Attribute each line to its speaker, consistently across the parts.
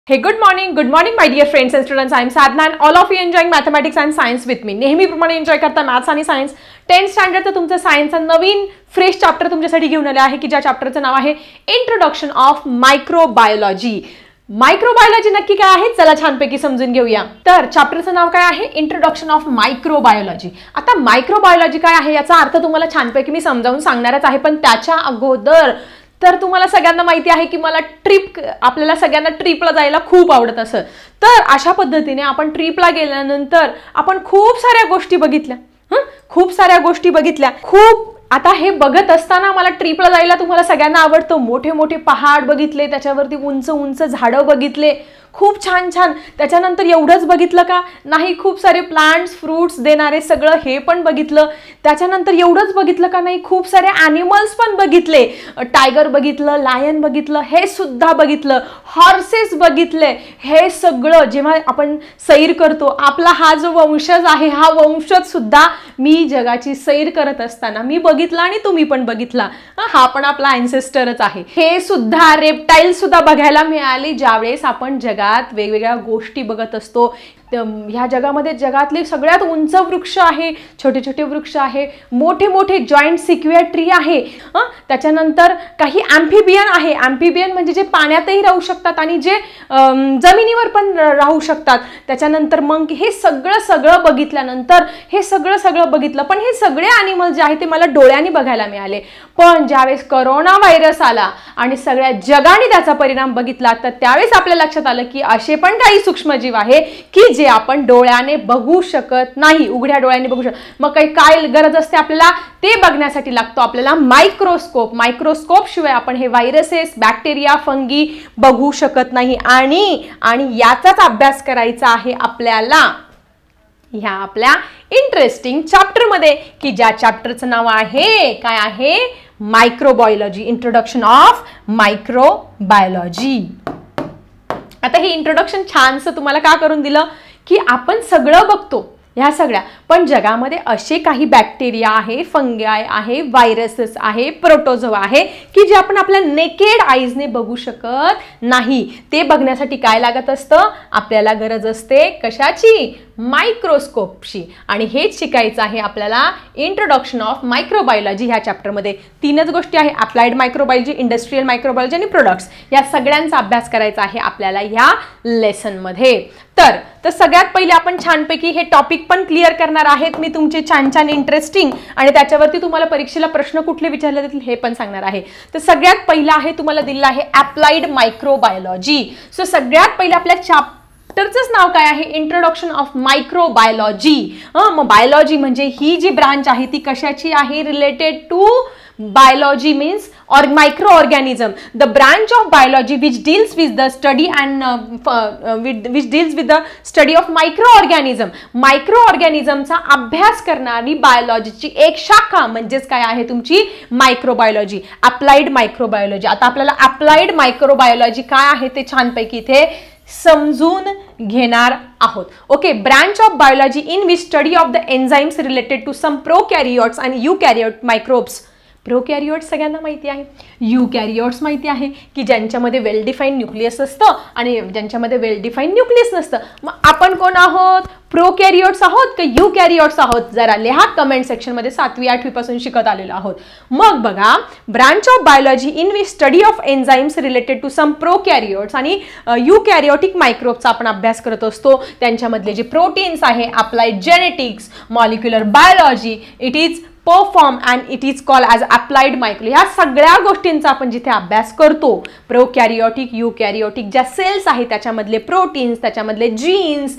Speaker 1: Hey, good morning my dear friends and students. I am Sadhna and all of you enjoying mathematics and science with me. नेहमीप्रमाणे enjoy करता maths आणि science. 10th स्टँडर्डचं तुमचं सायन्सचा नवीन fresh chapter तुमच्यासाठी घेऊन आले आहे की ज्या चॅप्टरचं नाव आहे इंट्रोडक्शन ऑफ मायक्रोबायोलॉजी. मायक्रोबायोलॉजी नक्की काय आहे चला छानपैकी समजून घेऊया. तर चॅप्टरचं नाव काय आहे इंट्रोडक्शन ऑफ मायक्रोबायोलॉजी. आता मायक्रोबायोलॉजी काय आहे याचा अर्थ तुम्हाला छानपैकी मी समजावून सांगणारच आहे, पण त्याच्या अगोदर तर तुम्हाला सगळ्यांना माहिती आहे की मला आपल्याला सगळ्यांना ट्रिपला जायला खूप आवडत असं. तर अशा पद्धतीने आपण ट्रिपला गेल्यानंतर आपण खूप साऱ्या गोष्टी बघितल्या. आता हे बघत असताना मला ट्रिपला जायला तुम्हाला सगळ्यांना आवडतं. मोठे मोठे पहाड बघितले, त्याच्यावरती उंच उंच झाडं बघितले, खूप छान छान. त्याच्यानंतर एवढंच बघितलं का नाही, खूप सारे प्लांट्स फ्रूट्स देणारे सगळं हे पण बघितलं. त्याच्यानंतर एवढंच बघितलं का नाही, खूप सारे ॲनिमल्स पण बघितले. टायगर बघितलं, लायन बघितलं, हे सुद्धा बघितलं, हॉर्सेस बघितले. हे सगळं जेव्हा आपण सैर करतो, आपला हा जो वंशज आहे हा वंशज सुद्धा मी जगाची सैर करत असताना मी बघितला आणि तुम्ही पण बघितला. हा पण आपला अँसेस्टरच आहे. हे सुद्धा रेप्टाईल सुद्धा बघायला मिळाली ज्यावेळेस आपण जगात वेगवेगळ्या गोष्टी बघत असतो. ह्या जगामध्ये जगातले सगळ्यात उंच वृक्ष आहे, छोटे छोटे वृक्ष आहे, मोठे मोठे जॉईंट सिक्वेअर ट्री आहे. त्याच्यानंतर काही ॲम्फिबियन आहे. ॲम्फिबियन म्हणजे जे पाण्यातही राहू शकतात आणि जे जमिनीवर पण राहू शकतात. त्याच्यानंतर मग हे सगळं बघितल्यानंतर हे सगळं बघितलं, पण हे सगळे ॲनिमल जे आहे ते मला डोळ्यांनी बघायला मिळाले. पण ज्यावेळेस कोरोना व्हायरस आला आणि सगळ्या जगाने त्याचा परिणाम बघितला, तर त्यावेळेस आपल्या लक्षात आलं की असे पण काही सूक्ष्मजीव आहे की जे आपण डोळ्याने बघू शकत नाही, उघड्या डोळ्याने बघू शकत. मग काय गरज असते आपल्याला, ते बघण्यासाठी लागतो आपल्याला मायक्रोस्कोप. मायक्रोस्कोप शिवाय आपण हे व्हायरसेस, बॅक्टेरिया, फंगी बघू शकत नाही. आणि याचाच अभ्यास करायचा आहे आपल्याला ह्या आपल्या इंटरेस्टिंग चॅप्टरमध्ये, की ज्या चॅप्टरचं नाव आहे काय आहे मायक्रोबायोलॉजी. Introduction of microbiology. आता हे इंट्रोडक्शन छानसं तुम्हाला का करून दिलं की आपण सगळं बघतो ह्या सगळ्या, पण जगामध्ये असे काही बॅक्टेरिया आहे, फंगाय आहे, व्हायरसेस आहे, प्रोटोझोआ आहे की जे आपण आपल्या नेकेड आईजने बघू शकत नाही. ते बघण्यासाठी काय लागत असतं, आपल्याला गरज असते कशाची, मायक्रोस्कोपची. आणि हेच शिकायचं आहे आपल्याला इंट्रोडक्शन ऑफ मायक्रोबायोलॉजी ह्या चॅप्टरमध्ये. 3च गोष्टी आहे, अप्लाइड मायक्रोबायोलॉजी, इंडस्ट्रियल मायक्रोबायोलॉजी आणि प्रोडक्ट्स. या सगळ्यांचा अभ्यास करायचा आहे आपल्याला ह्या लेसनमध्ये. तर सगळ्यात पहिले आपण छानपैकी हे टॉपिक पण क्लिअर करणार आहेत मी तुमचे छान इंटरेस्टिंग, आणि त्याच्यावरती तुम्हाला परीक्षेला प्रश्न कुठले विचारले जातील हे पण सांगणार आहे. तर सगळ्यात पहिला आहे तुम्हाला दिलेला आहे अप्लाइड मायक्रोबायोलॉजी. सो सगळ्यात पहिले आपल्या चॅप्टरचंच नाव काय आहे, इंट्रोडक्शन ऑफ मायक्रोबायोलॉजी. मग बायोलॉजी म्हणजे ही जी ब्रांच आहे ती कशाची आहे, related to biology means or microorganism, the branch of biology which deals with the study and which deals with the study of microorganism. मायक्रोऑर्गॅनिझमचा अभ्यास करणारी बायोलॉजीची एक शाखा म्हणजेच काय आहे तुमची मायक्रोबायोलॉजी, अप्लाइड मायक्रोबायोलॉजी. आता आपल्याला अप्लाइड मायक्रोबायोलॉजी काय आहे ते छानपैकी इथे समजून घेणार आहोत. Okay, branch of biology in which study of the enzymes related to some prokaryotes आणि यूकॅरियोट मायक्रोब्स. प्रोकॅरियोट्स सगळ्यांना माहिती आहे, यूकॅरियोट्स माहिती आहे की ज्यांच्यामध्ये वेल डिफाईन न्यूक्लियस असतं आणि ज्यांच्यामध्ये वेल डिफाईन न्यूक्लियस नसतं. मग आपण कोण आहोत, प्रोकॅरियोट्स आहोत का यूकॅरियोट्स आहोत, जरा लिहा कमेंट सेक्शनमध्ये. 7वी 8वी पासून शिकत आलेलो आहोत. मग बघा, branch of biology in which study of enzymes related to some prokaryotes आणि यूकॅरियोटिक मायक्रोबचा आपण अभ्यास करत असतो. त्यांच्यामधले जे प्रोटीन्स आहे, applied genetics, molecular biology, it is perform and it is called as applied micro. ह्या सगळ्या गोष्टींचा आपण जिथे अभ्यास करतो, प्रोकॅरियोटिक, यूकॅरियोटिक ज्या सेल्स आहेत त्याच्यामधले प्रोटीन्स, त्याच्यामधले जीन्स,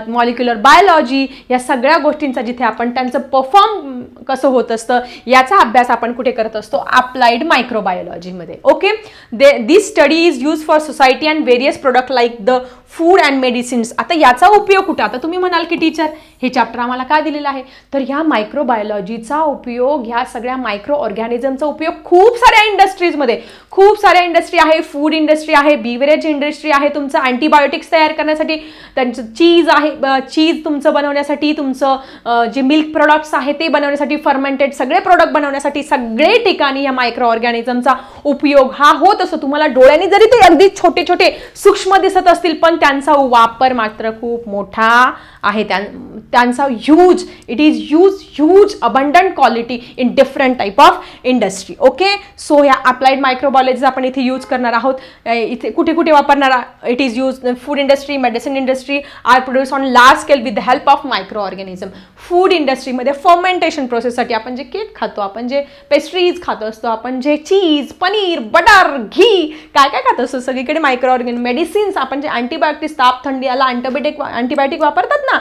Speaker 1: मॉलिक्युलर बायोलॉजी, या सगळ्या गोष्टींचा जिथे आपण त्यांचं परफॉर्म कसं होत असतं याचा अभ्यास आपण कुठे करत असतो, अप्लाइड मायक्रोबायोलॉजीमध्ये. Okay, this study is use for society and various product like the food and medicines. आता याचा उपयोग कुठे? आता तुम्ही म्हणाल की टीचर हे चॅप्टर आम्हाला काय दिलेलं आहे? तर ह्या मायक्रोबायोलॉजीचा उपयोग, ह्या सगळ्या मायक्रो ऑर्गॅनिझमचा उपयोग खूप साऱ्या इंडस्ट्रीजमध्ये, खूप साऱ्या इंडस्ट्री आहे. फूड इंडस्ट्री आहे, बिव्हरेज इंडस्ट्री आहे, तुमचं अँटीबायोटिक्स तयार करण्यासाठी, त्यांचं चीज आहे, चीज तुमचं बनवण्यासाठी, तुमचं जे मिल्क प्रोडक्ट्स आहे ते बनवण्यासाठी, फर्मेंटेड सगळे प्रोडक्ट बनवण्यासाठी, सगळे ठिकाणी या मायक्रो ऑर्गॅनिझमचा उपयोग हा होत असतो. तुम्हाला डोळ्यांनी जरी ते अगदी छोटे छोटे सूक्ष्म दिसत असतील, पण त्यांचा वापर मात्र खूप मोठा आहे. त्यांचा huge, it is huge abundant quality in different type of industry. Okay, so या अप्लाइड मायक्रोबायोलॉजी आपण इथे यूज करणार आहोत. इथे कुठे कुठे वापरणार? It is use food industry, medicine industry are produce on large scale with the help of microorganism. Food इंडस्ट्रीमध्ये फर्मेंटेशन प्रोसेससाठी आपण जे केक खातो, आपण जे पेस्ट्रीज खात असतो, आपण जे चीज, पनीर, बटर, घी काय काय खात असतो, सगळीकडे मायक्रो ऑर्गॅनिझम. मेडिसिन्स, आपण जे अँटीबायोटिक्स, ताप थंडी याला अँटीबायोटिक वापरतात ना,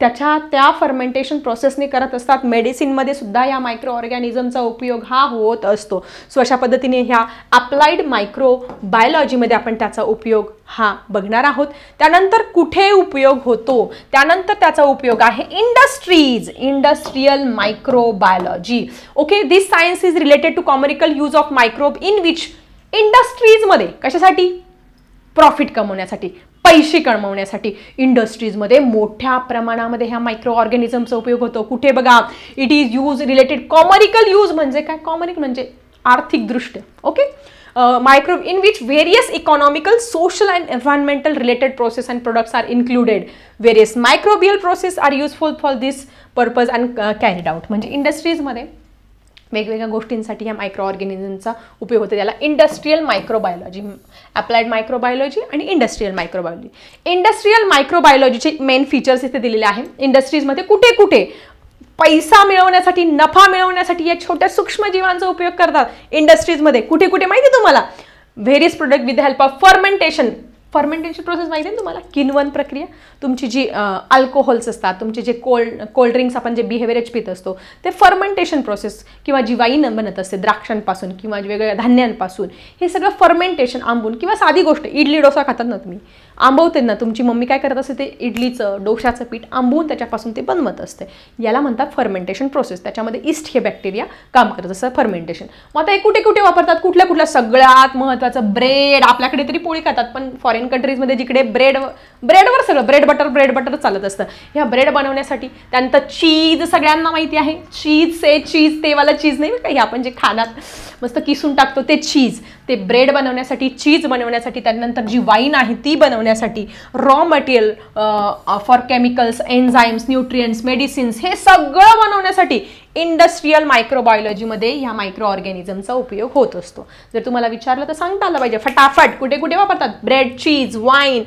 Speaker 1: त्या फर्मेंटेशन प्रोसेसने करत असतात. मेडिसिनमध्ये सुद्धा या मायक्रो ऑर्गॅनिझमचा उपयोग हा होत असतो. सो अशा पद्धतीने ह्या अप्लाइड मायक्रो बायोलॉजीमध्ये आपण त्याचा उपयोग हा बघणार आहोत. त्यानंतर कुठे उपयोग होतो? त्यानंतर त्याचा उपयोग आहे industries, industrial microbiology. Okay, this science is related to commercial use of microbe in which इंडस्ट्रीजमध्ये. कशासाठी? प्रॉफिट कमवण्यासाठी, पैसे कमवण्यासाठी इंडस्ट्रीजमध्ये मोठ्या प्रमाणामध्ये ह्या मायक्रो ऑर्गॅनिझमचा उपयोग होतो. कुठे बघा? It is use related, commercial use म्हणजे काय? कॉमर्शियल म्हणजे आर्थिक दृष्ट्या. Okay, microbe in which various economical, social and environmental related process and products are included. Various microbial process are useful for this purpose and carried out. म्हणजे इंडस्ट्रीजमध्ये वेगवेगळ्या गोष्टींसाठी या micro ऑर्गॅनिझमचा उपयोग होतो. त्याला इंडस्ट्रियल मायक्रोबायोलॉजी, अप्लाइड मायक्रोबायोलॉजी आणि industrial microbiology. Industrial मायक्रोबायोलॉजीचे main features इथे दिलेले आहे. इंडस्ट्रीजमध्ये कुठे कुठे पैसा मिळवण्यासाठी, नफा मिळवण्यासाठी या छोट्या सूक्ष्म जीवांचा उपयोग करतात इंडस्ट्रीजमध्ये. कुठे कुठे माहिती तुम्हाला? Various product with the help of fermentation. Fermentation process माहिती आहे तुम्हाला? किण्वन प्रक्रिया. तुमची जी अल्कोहोल्स असतात, तुमचे जे कोल्ड्रिंक्स आपण जे बिहेवियरेज पित असतो, ते फर्मेंटेशन प्रोसेस, किंवा जी वाईन बनत असते द्राक्षांपासून किंवा वेगवेगळ्या धान्यांपासून, हे सगळं फर्मेंटेशन आंबून, किंवा साधी गोष्ट इडली डोसा खातात ना तुम्ही, आंबवते ना तुमची मम्मी, काय करत असते? ते इडलीचं डोशाचं पीठ आंबवून त्याच्यापासून ते बनवत असते. याला म्हणतात फर्मेंटेशन प्रोसेस. त्याच्यामध्ये इस्ट हे बॅक्टेरिया काम करत असतं, फर्मेंटेशन. मग आता हे कुठे कुठे वापरतात? कुठल्या कुठल्या? सगळ्यात महत्त्वाचं ब्रेड. आपल्याकडे तरी पोळी खातात, पण फॉरेन कंट्रीजमध्ये जिकडे ब्रेडवर सगळं ब्रेड बटर चालत असतं. ह्या ब्रेड बनवण्यासाठी, त्यानंतर चीज, सगळ्यांना माहिती आहे चीज, ते वाला चीज नाही का, हे आपण जे खाण्यात मस्त किसून टाकतो ते चीज, ते ब्रेड बनवण्यासाठी, चीज बनवण्यासाठी, त्यानंतर जी वाईन आहे ती बनवण्यासाठी, raw material for chemicals, enzymes, nutrients, medicines, हे सगळं बनवण्यासाठी इंडस्ट्रियल मायक्रोबायोलॉजीमध्ये ह्या मायक्रो ऑर्गॅनिझमचा उपयोग होत असतो. जर तुम्हाला विचारलं तर सांगता आलं पाहिजे फटाफट. कुठे कुठे वापरतात? Bread, cheese, wine,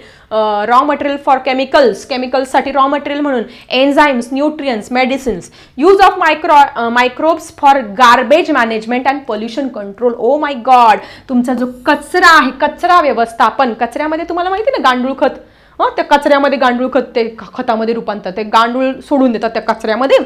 Speaker 1: raw material for केमिकल्ससाठी रॉ मटेरियल म्हणून, enzymes, nutrients, medicines. Use of microbes for garbage management and pollution control. Oh my god, तुमचा जो कचरा आहे, कचरा व्यवस्थापन. कचऱ्यामध्ये तुम्हाला माहिती ना गांडूळ खत, त्या कचऱ्यामध्ये गांडूळ खत, ते खतामध्ये रूपांतर, ते गांडूळ सोडून देतात त्या कचऱ्यामध्ये,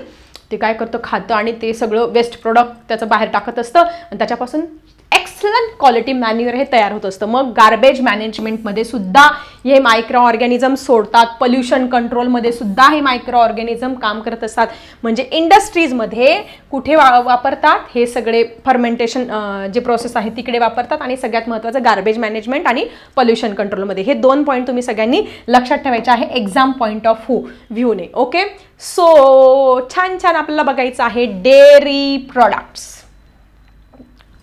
Speaker 1: ते काय करतं? खातं, आणि ते सगळं वेस्ट प्रोडक्ट त्याचं बाहेर टाकत असतं, आणि त्याच्यापासून एक्सलंट क्वालिटी मॅन्युअर हे तयार होत असतं. मग गार्बेज मॅनेजमेंटमध्ये सुद्धा हे मायक्रो ऑर्गॅनिझम सोडतात. पोल्युशन कंट्रोलमध्ये सुद्धा हे मायक्रो ऑर्गॅनिझम काम करत असतात. म्हणजे इंडस्ट्रीजमध्ये कुठे वापरतात? हे सगळे फर्मेंटेशन जे प्रोसेस आहे तिकडे वापरतात, आणि सगळ्यात महत्त्वाचं गार्बेज मॅनेजमेंट आणि पोल्युशन कंट्रोलमध्ये. हे 2 पॉईंट तुम्ही सगळ्यांनी लक्षात ठेवायचे आहे एक्झाम पॉईंट ऑफ व्ह्यूने. ओके, सो छान आपल्याला बघायचं आहे डेअरी प्रोडक्ट्स.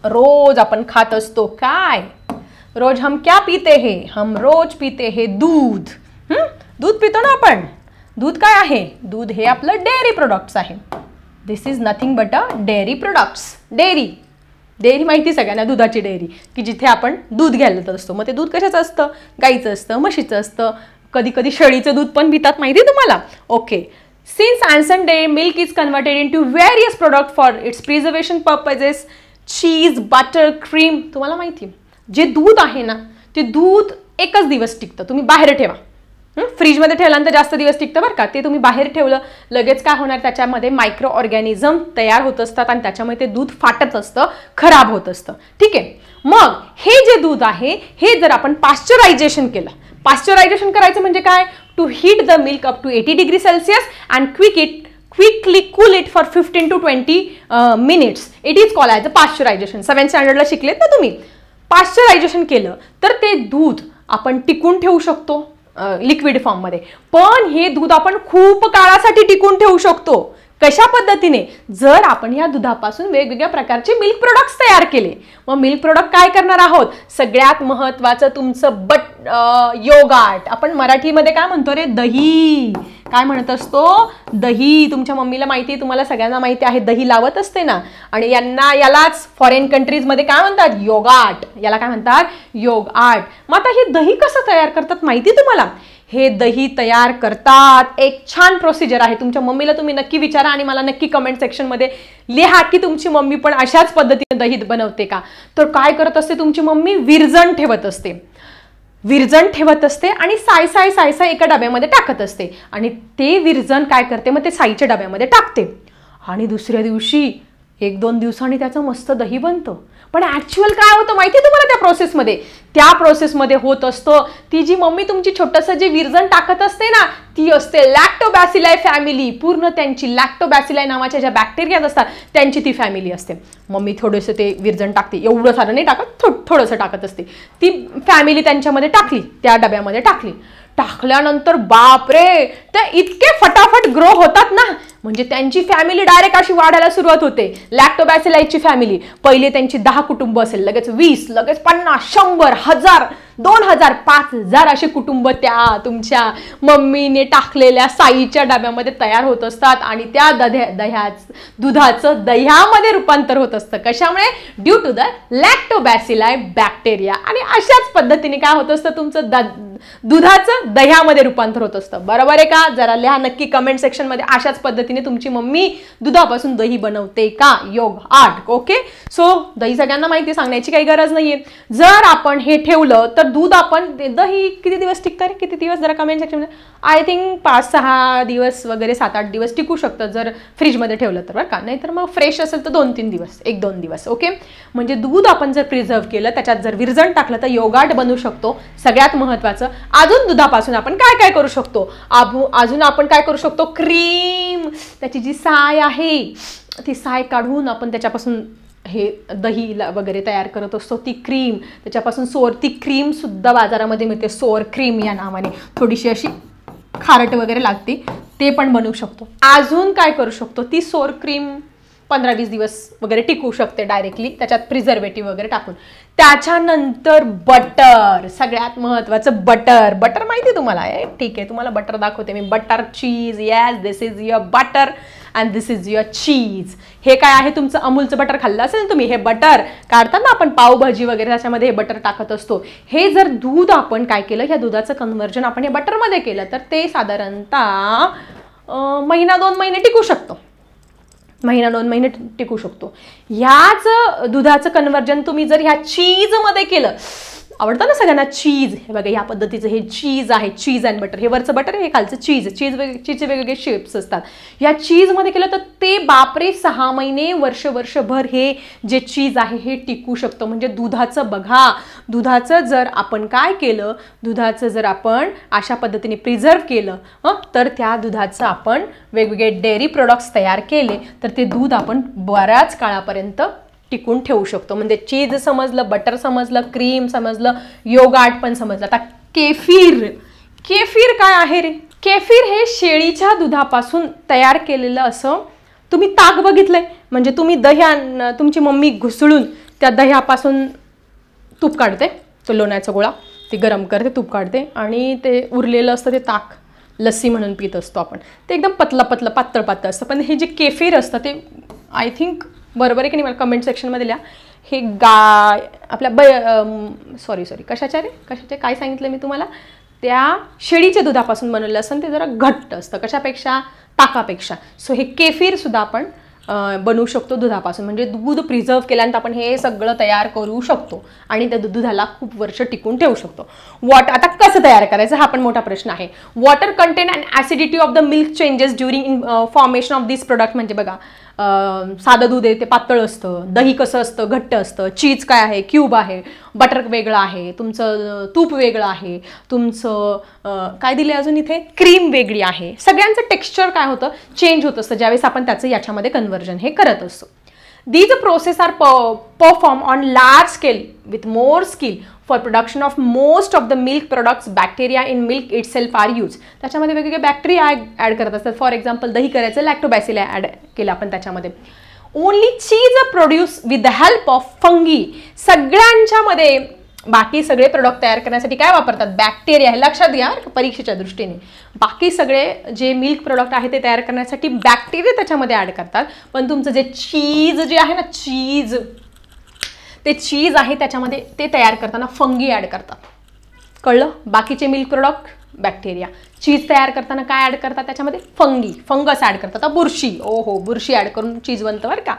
Speaker 1: रोज आपण खात असतो काय? रोज हम क्या पीते हैं? हम रोज पीते हैं दूध. दूध पितो ना आपण. दूध काय आहे? दूध हे आपलं डेअरी प्रोडक्ट्स आहे. This is nothing but a dairy products. Dairy माहिती सगळ्यांना, दुधाची डेअरी, की जिथे आपण दूध घ्यायला जात असतो. मग ते दूध कशाचं असतं? गाईचं असतं, म्हशीचं असतं, कधी कधी शेळीचं दूध पण पितात, माहिती तुम्हाला? Okay. Since ancient day, milk is converted into various products for its preservation purposes. Cheese, butter, cream. तुम्हाला माहिती जे दूध आहे ना, ते दूध एकच दिवस टिकतं. तुम्ही बाहेर ठेवा, फ्रीजमध्ये ठेवल्यानंतर जास्त दिवस टिकतं बरं का. ते तुम्ही बाहेर ठेवलं लगेच काय होणार? त्याच्यामध्ये मायक्रो ऑर्गॅनिझम तयार होत असतात, आणि त्याच्यामुळे ते दूध फाटत असतं, खराब होत असतं. ठीक आहे. मग हे जे दूध आहे, हे जर आपण पाश्चरायझेशन केलं, पाश्चरायझेशन करायचं म्हणजे काय? To heat the milk up to 80 degree Celsius and quickly cool it for 15 to 20 minutes. It is called as a pasteurization. 7th स्टँडर्डला शिकलेत ना तुम्ही. पाश्चरायझेशन केलं तर ते दूध आपण टिकून ठेवू शकतो लिक्विड फॉर्ममध्ये, पण हे दूध आपण खूप काळासाठी टिकून ठेवू शकतो. कशा पद्धतीने? जर आपण या दुधापासून वेगवेगळ्या प्रकारचे मिल्क प्रोडक्ट्स तयार केले. मग मिल्क प्रोडक्ट काय करणार आहोत? सगळ्यात महत्त्वाचं तुमचं योगार्ट. आपण मराठीमध्ये काय म्हणतो रे? दही. काय म्हणत असतो? दही. तुमच्या मम्मीला माहिती आहे, तुम्हाला सगळ्यांना माहिती आहे, दही लावत असते ना. आणि यालाच फॉरेन कंट्रीजमध्ये काय म्हणतात? योगार्ट. याला काय म्हणतात? योगार्ट. मग आता हे दही कसं तयार करतात माहिती तुम्हाला? हे दही तयार करतात, एक छान प्रोसिजर आहे. तुमच्या मम्मीला तुम्ही नक्की विचारा आणि मला नक्की कमेंट सेक्शनमध्ये लिहा की तुमची मम्मी पण अशाच पद्धतीने दही बनवते का. तर काय करत असते तुमची मम्मी? विरजण ठेवत असते आणि साय एका डब्यामध्ये टाकत असते आणि ते विरजण काय करते? मग ते साईच्या डब्यामध्ये टाकते आणि दुसऱ्या दिवशी 1-2 दिवसांनी त्याचं मस्त दही बनतं. पण ॲक्च्युअल काय होतं माहिती आहे तुम्हाला त्या प्रोसेसमध्ये? त्या प्रोसेसमध्ये होत असतं, ती जी मम्मी तुमची छोटंसं जे विरजण टाकत असते ना, ती असते लॅक्टोबॅसिलाई फॅमिली. पूर्ण त्यांची लॅक्टोबॅसिलाई नावाच्या ज्या बॅक्टेरियाज असतात त्यांची ती फॅमिली असते. मम्मी थोडंसं ते विरजण टाकते, एवढं सारं नाही टाकत, थोडंसं टाकत असते. ती फॅमिली त्यांच्यामध्ये टाकली, त्या डब्यामध्ये टाकल्यानंतर बापरे, त्या इतके फटाफट ग्रो होतात ना, म्हणजे त्यांची फॅमिली डायरेक्ट अशी वाढायला सुरुवात होते. लॅक्टोबॅसिलाईची फॅमिली पहिले त्यांची 10 कुटुंब असेल, लगेच 20, लगेच 50, 100, 1000, 2000, 5000 असे कुटुंब त्या तुमच्या मम्मीने टाकलेल्या साईच्या डब्यामध्ये तयार होत असतात आणि त्या दुधाचं दह्यामध्ये रूपांतर होत असतं. कशामुळे? Due to the lactobacilli bacteria. आणि अशाच पद्धतीने काय होत असतं? तुमचं दुधाचं दह्यामध्ये रूपांतर होत असतं. बरोबर आहे का? जरा लिहा नक्की कमेंट सेक्शनमध्ये, अशाच पद्धतीने तुमची मम्मी दुधापासून दही बनवते का? योगार्ट. ओके. सो दही सगळ्यांना माहिती, सांगण्याची काही गरज नाहीये. जर आपण हे ठेवलं तर दूध आपण, दही किती दिवस टिकतं रे? किती दिवस? जरा कमेंट सेक्शनमध्ये. आय थिंक 5-6 दिवस वगैरे, 7-8 दिवस टिकू शकतं जर फ्रीजमध्ये ठेवलं तर, बरं का. नाहीतर मग फ्रेश असेल तर 2-3 दिवस, 1-2 दिवस. ओके. म्हणजे दूध आपण जर प्रिझर्व केलं, त्याच्यात जर विरजण टाकलं तर योगार्ट बनवू शकतो. सगळ्यात महत्त्वाचं, अजून दुधापासून आपण काय काय करू शकतो? अजून आपण काय करू शकतो? क्रीम. त्याची जी साय आहे ती साय काढून आपण त्याच्यापासून हे दही वगैरे तयार करत असतो. ती क्रीम, त्याच्यापासून ती क्रीम सुद्धा बाजारामध्ये मिळते, सोअर क्रीम या नावाने. थोडीशी अशी खारट वगैरे लागते, ते पण बनवू शकतो. अजून काय करू शकतो? ती सोअर क्रीम 15-20 दिवस वगैरे टिकू शकते डायरेक्टली, त्याच्यात प्रिझर्वेटिव्ह वगैरे टाकून. त्याच्यानंतर बटर. सगळ्यात महत्त्वाचं बटर. बटर माहिती तुम्हाला? ठीक आहे, तुम्हाला बटर दाखवते मी. Butter cheese. Yes, this is your butter and this is your cheese. हे काय आहे? तुमचं अमूलचं बटर खाल्लं असेल तुम्ही. हे बटर काढतात ना आपण पावभाजी वगैरे, त्याच्यामध्ये हे बटर टाकत असतो. हे जर दूध आपण काय केलं, ह्या दुधाचं कन्व्हर्जन आपण हे बटरमध्ये केलं तर ते साधारणतः 1-2 महिने टिकू शकतो. 1-2 महिने टिकू शकतो. ह्याच दुधाचं कन्व्हर्जन तुम्ही जर ह्या चीजमध्ये केलं, आवडतं ना सगळ्यांना चीज? हे बघा, या पद्धतीचं हे चीज आहे, चीज अँड बटर. हे वरचं बटर आहे, हे खालचं चीजचे वेगवेगळे शेप्स असतात. या चीजमध्ये केलं तर ते बापरे 6 महिने, वर्षभर हे जे चीज आहे हे टिकू शकतं. म्हणजे दुधाचं बघा, दुधाचं जर आपण काय केलं, दुधाचं जर आपण अशा पद्धतीने प्रिझर्व केलं तर त्या दुधाचं आपण वेगवेगळे डेअरी प्रोडक्ट्स तयार केले तर ते दूध आपण बऱ्याच काळापर्यंत टिकून ठेवू शकतो. म्हणजे चीज समजलं, बटर समजलं, क्रीम समजलं, योगार्ट पण समजलं. आता केफीर. केफीर काय आहे रे? केफीर हे शेळीच्या दुधापासून तयार केलेलं असं, तुम्ही ताक बघितलंय? म्हणजे तुम्ही तुमची मम्मी घुसळून त्या दह्यापासून तूप काढते, तो लोण्याचा गोळा, ती गरम करते, तूप काढते आणि ते उरलेलं असतं ते ताक लस्सी म्हणून पित असतो आपण. ते एकदम पातळ असतं. पण हे जे केफीर असतं ते आय थिंक, बरोबर आहे की नाही? मला कमेंट सेक्शनमध्ये लिहा. हे आपल्या कशाचे काय सांगितलं मी तुम्हाला? त्या शेळीच्या दुधापासून बनवलेलं असतं, ते जरा घट्ट असतं. कशापेक्षा? ताकापेक्षा. सो हे केफीर सुद्धा आपण बनवू शकतो दुधापासून. म्हणजे दूध प्रिझर्व केल्यानंतर आपण हे सगळं तयार करू शकतो आणि त्या दुधाला खूप वर्ष टिकून ठेवू शकतो. आता कसं तयार करायचं हा पण मोठा प्रश्न आहे. Water content and acidity of the milk changes during formation of this product. म्हणजे बघा, साधं दूध आहे ते पातळ असतं, दही कसं असतं घट्ट असतं, चीज काय आहे क्यूब आहे, बटर वेगळं आहे, तुमचं तूप वेगळं आहे, तुमचं काय दिले अजून इथे क्रीम वेगळी आहे. सगळ्यांचं टेक्स्चर काय होतं चेंज होत असतं ज्यावेळेस आपण त्याचं याच्यामध्ये कन्व्हर्जन हे करत असतो. These processes are performed on large scale with more skill for production of most of the milk products. Bacteria in milk itself are used. त्याच्यामध्ये वेगवेगळे बॅक्टेरिया ॲड करत असतात. फॉर एक्झाम्पल दही करायचं लॅक्टोबॅसिली ॲड केलं आपण त्याच्यामध्ये. Only cheese produce with the help of fungi. सगळ्यांच्यामध्ये बाकी सगळे प्रोडक्ट तयार करण्यासाठी काय वापरतात बॅक्टेरिया. हे लक्षात घ्या परीक्षेच्या दृष्टीने. बाकी सगळे जे मिल्क प्रोडक्ट आहे ते तयार करण्यासाठी बॅक्टेरिया त्याच्यामध्ये ॲड करतात, पण तुमचं जे चीज जे आहे ना चीज ते चीज आहे त्याच्यामध्ये ते तयार करताना फंगी ॲड करतात. कळलं. बाकीचे मिल्क प्रोडक्ट बॅक्टेरिया, चीज तयार करताना काय ॲड करतात त्याच्यामध्ये फंगस ॲड करतात. बुरशी बुरशी ॲड करून चीज बनतं बरं का.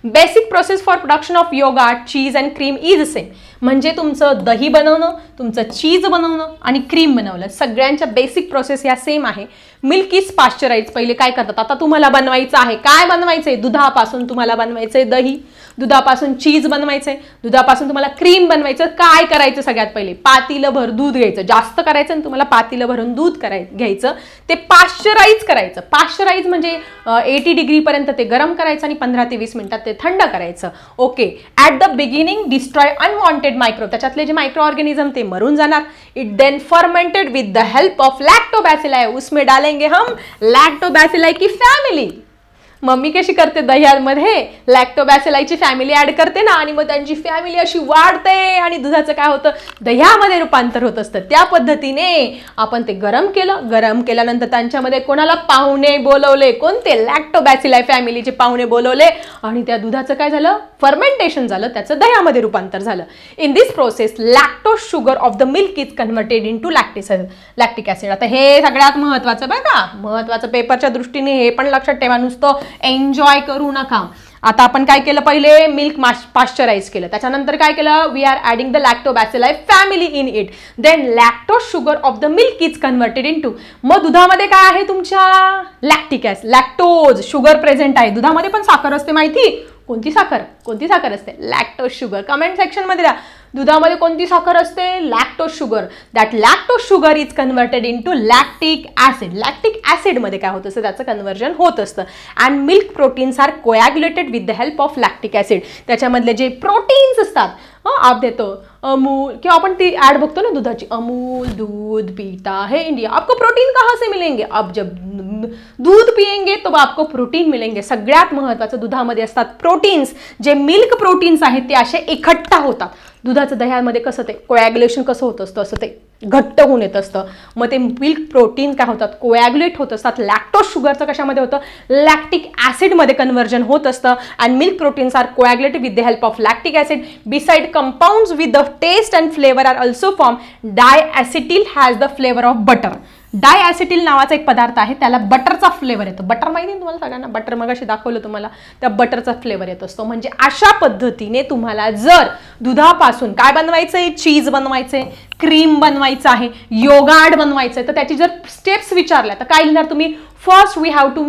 Speaker 1: Basic process for production of yogurt cheese and cream is same. म्हणजे तुमचं दही बनवणं, तुमचं चीज बनवणं आणि क्रीम बनवलं सगळ्यांच्या बेसिक प्रोसेस या सेम आहे. Milk is pasteurise. पहिले काय करतात, आता तुम्हाला बनवायचं आहे, काय बनवायचंय, दुधापासून तुम्हाला बनवायचंय दही, दुधापासून चीज बनवायचंय, दुधापासून तुम्हाला क्रीम बनवायचं. काय करायचं सगळ्यात पहिले पातीलं भर दूध घ्यायचं, जास्त करायचं आणि तुम्हाला पातीलं भरून दूध घ्यायचं, ते पाश्चराइज करायचं. पाश्चराइज म्हणजे 80 डिग्री पर्यंत ते गरम करायचं आणि 15 ते 20 मिनिटात ते थंड करायचं. Okay. At the beginning destroy unwanted micro. त्याच्यातले जे मायक्रो ऑर्गेनिझम ते मरून जाणार. It then fermented with the help of lactobacilli. उसमें डालेंगे हम लॅक्टोबॅसिलाई की फॅमिली. मम्मी कशी करते दह्यामध्ये लॅक्टोबॅसिलाईची फॅमिली ॲड करते ना, आणि मग त्यांची फॅमिली अशी वाढते आणि दुधाचं काय होतं दह्यामध्ये रूपांतर होत असतं. त्या पद्धतीने आपण ते गरम केलं. गरम केल्यानंतर त्यांच्यामध्ये कोणाला पाहुणे बोलवले, कोणते लॅक्टोबॅसिलाई फॅमिलीचे पाहुणे बोलवले आणि त्या दुधाचं काय झालं फर्मेंटेशन झालं, त्याचं दह्यामध्ये रूपांतर झालं. In this process lactose sugar of the milk is converted into lactic acid. आता हे सगळ्यात महत्त्वाचं बघा, महत्त्वाचं पेपरच्या दृष्टीने हे पण लक्षात ठेवा, नुसतं एन्जॉय करू नका. आता आपण काय केलं पहिले मिल्क पाश्चराइज केलं, त्याच्यानंतर काय केलं we are adding the lactobacilli family in it. Then lactose sugar of the milk is converted into. मग दुधामध्ये काय आहे तुमच्या lactic acid, lactose sugar present आहे. दुधामध्ये पण साखर असते माहिती. कोणती साखर असते लॅक्टोज शुगर. कमेंट सेक्शन मध्ये द्या दुधामध्ये कोणती साखर असते lactose sugar. That lactose sugar is converted into lactic acid. Lactic acid मध्ये काय होत असतं त्याचं कन्व्हर्जन होत असतं. And milk proteins are coagulated with the help of lactic acid. त्याच्यामधले जे प्रोटीन्स असतात आप देतो अमूल किंवा आपण ती ॲड बघतो ना दुधाची, अमूल दूध पीता है इंडिया, आपको प्रोटीन कहाँ से मिलेंगे, अब जब दूध पिएंगे तो आपको प्रोटीन मिलेंगे. सगळ्यात महत्त्वाचं दुधामध्ये असतात प्रोटीन्स. जे मिल्क प्रोटीन्स आहेत ते असे इकट्ठा होतात. दुधाचं दह्यामध्ये कसं ते कोॲग्युलेशन कसं होत असतं असं ते घट्ट होऊन येत असतं. मग ते मिल्क प्रोटीन काय होतात कोॲग्युलेट होत असतात. लॅक्टोज शुगरचं कशामध्ये होतं लॅक्टिक ॲसिडमध्ये कन्व्हर्जन होत असतं. And milk proteins are coagulated with the help of lactic acid. Beside compounds with the taste and flavour are also form. Diacetyl has the flavour of butter. Diacetyl नावाचा एक पदार्थ आहे, त्याला बटरचा flavour येतो. Butter माहिती आहे तुम्हाला सगळ्यांना, बटर मगाशी दाखवलं तुम्हाला, त्या बटरचा फ्लेवर येत असतो. म्हणजे अशा पद्धतीने तुम्हाला जर दुधापासून काय बनवायचंय चीज बनवायचंय, क्रीम बनवायचं आहे, योगार्ट बनवायचं आहे, तर त्याची जर स्टेप्स विचारल्या तर काय लिहिणार तुम्ही. First we have to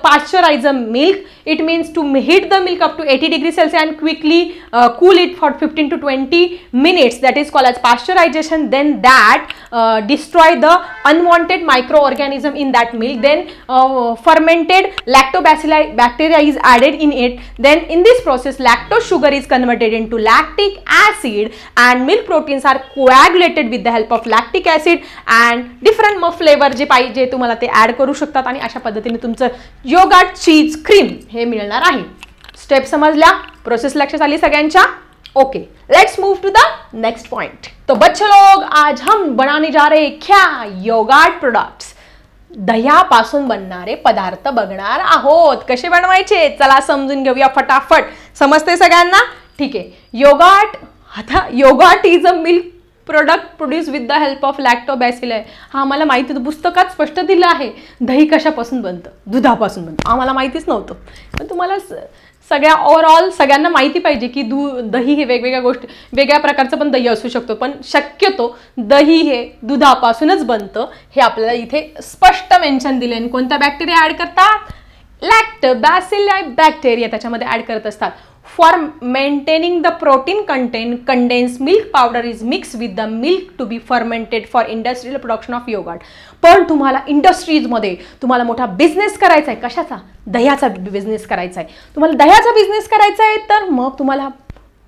Speaker 1: pasteurize a milk. It means to heat the milk up to 80 degree Celsius and quickly cool it for 15 to 20 minutes. That is called as pasteurization. Then that destroy the unwanted microorganism in that milk. Then fermented lactobacilli bacteria is added in it. Then in this process lactose sugar is converted into lactic acid and milk proteins are coagulated with the help of lactic acid and different flavor जे पाहिजे तुम्हाला ते add करू शकतात आणि अशा पद्धतीने तुमचं योगर्ट चीज क्रीम हे मिळणार आहे. स्टेप समझल्या, प्रोसेस लक्षात आली सगळ्यांच्या. Okay, let's move to the next point. तो बच्चे लोग आज हम बनाने जा रहे क्या योगर्ट प्रोडक्ट्स. दह्यापासून बनणारे पदार्थ बघणार आहोत. कसे बनवायचे चला समजून घेऊया फटाफट. समजते सगळ्यांना. ठीक आहे. योगर्ट, आता yogurt is a milk product produce with the help of lactobacilli. हा आम्हाला माहिती होतं, पुस्तकात स्पष्ट दिलं आहे. दही कशापासून बनतं, दुधापासून बनतं. आम्हाला माहितीच नव्हतं, पण तुम्हाला सगळ्या ओव्हरऑल सगळ्यांना माहिती पाहिजे की दही हे वेगवेगळ्या गोष्टी, वेगळ्या प्रकारचं पण दही असू शकतो, पण शक्यतो दही हे दुधापासूनच बनतं हे आपल्याला इथे स्पष्ट मेन्शन दिले. आणि कोणता बॅक्टेरिया ॲड करतात लॅक्टोबॅसिली बॅक्टेरिया त्याच्यामध्ये ऍड करत असतात. For maintaining the protein content, condense milk powder is mix with the milk to be fermented for industrial production of yogurt. पण तुम्हाला इंडस्ट्रीजमध्ये तुम्हाला मोठा बिझनेस करायचा आहे. कशाचा? दह्याचा बिझनेस करायचा आहे. तुम्हाला दह्याचा बिझनेस करायचा आहे तर मग तुम्हाला